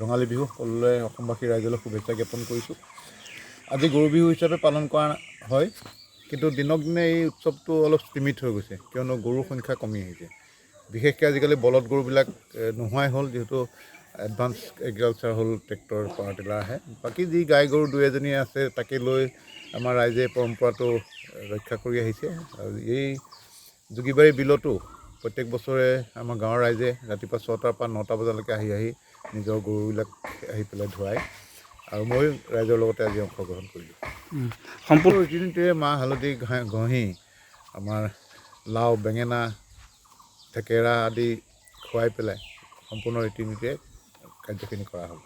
ৰঙালী বিহু সকলোৱে অসমবাসী ৰাইজলৈ শুভেচ্ছা জ্ঞাপন কৰিছোঁ। আজি গৰু বিহু হিচাপে পালন কৰা হয়, কিন্তু দিনক দিনে এই উৎসৱটো অলপ সীমিত হৈ গৈছে, কিয়নো গৰুৰ সংখ্যা কমি আহিছে। বিশেষকৈ আজিকালি বলদ গৰুবিলাক নোহোৱাই হ'ল, যিহেতু এডভান্স এগ্ৰিকালচাৰ হ'ল, ট্ৰেক্টৰ পাৱাৰ টিলাৰ আহে। বাকী যি গাই গৰু দুই এজনী আছে তাকে লৈ আমাৰ ৰাইজে পৰম্পৰাটো ৰক্ষা কৰি আহিছে। আৰু এই যোগীবাৰী বিলতো প্ৰত্যেক বছৰে আমাৰ গাঁৱৰ ৰাইজে ৰাতিপুৱা 6টাৰ পৰা 9টা বজালৈকে আহি নিজৰ গৰুবিলাক আহি পেলাই ধুৱায়, আৰু মই ৰাইজৰ লগতে আজি অংশগ্ৰহণ কৰিলোঁ। সম্পূৰ্ণ ৰীতি নীতিৰে মাহ হালধি ঘঁহি আমাৰ লাও, বেঙেনা, থেকেৰা আদি খুৱাই পেলাই সম্পূৰ্ণ ৰীতি নীতিৰে কাৰ্যখিনি কৰা হ'ল।